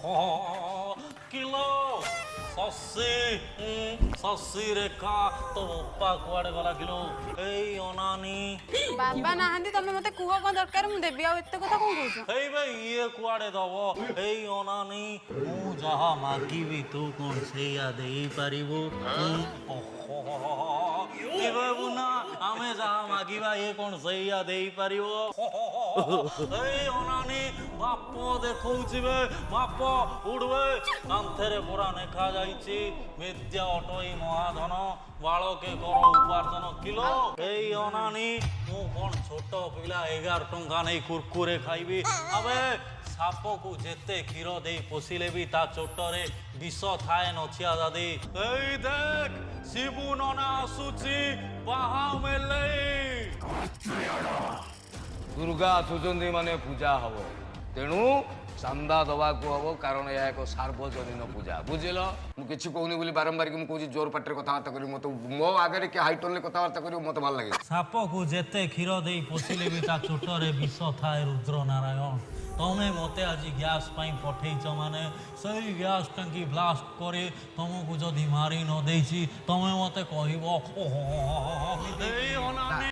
kilo Shashi ରେଖା ତୋ ବାପା କୁଆଡେ ଗଲା କିଲୋ ଏଇ ଅନାନି ବାବା ନାହାନ୍ତି ତମେ ମତେ କୁହ କଣ ଦରକାର ମୁଁ ଦେବି ଆଉ ଏତେ କଥା କଣ କହୁଛ ଏଇ ବେ ଇଏ କୁଆଡେ ଦବ ଏଇ ଅନାନି ମୁଁ ଯାହା ମାଗିବି ତୁ କଣ ସେଇଆ ଦେଇପାରିବୁ ବୁନା ଆମେ ଯାହା ମାଗିବା ଇଏ କଣ ସେଇଆ ଦେଇପାରିବ ଏଇ ଅନାନି ବାପ ଦେଖଉଛି ବେ ବାପ ଉଡବେ କାନ୍ଥରେ ପୁରା ଲେଖା ଯାଇଛି ବିଦ୍ୟା ଅଟଇ ମହାଧନ ବାଳକେ କର ଉପାର୍ଜନ କିଲୋ ଏଇ ଅନାନି ମୁଁ କଣ ଛୋଟ ପିଲା 11 ଟଙ୍କା ନେଇ କୁରକୁରେ ଖାଇବି ଆବେ ସାପକୁ ଯେତେ କ୍ଷୀର ଦେଇ ପୋଷିଲେ ବି ତା ଚୋଟରେ ବିଷ ଥାଏ ନଛିଆ ଦାଦି ଏଇ ଦେଖ ଶିବୁ ନନା ଆସୁଛି ବାହା ମେଲେଇ ଦୁର୍ଗା ଆସୁଛନ୍ତି ମାନେ ପୂଜା ହବ ତେଣୁ ଚାନ୍ଦା ଦବାକୁ ହବ କାରଣ ଏହା ଏକ ସାର୍ବଜନୀନ ପୂଜା ବୁଝିଲ ମୁଁ କିଛି କହୁନି ବୋଲି ବାରମ୍ବାର ମୁଁ କହୁଛି ଜୋର ପାଟିରେ କଥାବାର୍ତ୍ତା କରିବି ମତେ ମୋ ଆଗରେ କି ହାଇଟନରେ କଥାବାର୍ତ୍ତା କରିବ ମତେ ଭଲ ଲାଗେ ସାପକୁ ଯେତେ କ୍ଷୀର ଦେଇ ପୋଷିଲେ ବି ତା ଚୋଟରେ ବିଷ ଥାଏ ରୁଦ୍ର ନାରାୟଣ ତମେ ମତେ ଆଜି ଗ୍ୟାସ୍ ପାଇଁ ପଠେଇଛ ମାନେ ସେଇ ଗ୍ୟାସ୍ ଟାଙ୍କି ବ୍ଲାଷ୍ଟ କରି ତମକୁ ଯଦି ମାରି ନ ଦେଇଛି ତମେ ମତେ କହିବ ଏଇ ଅନାନି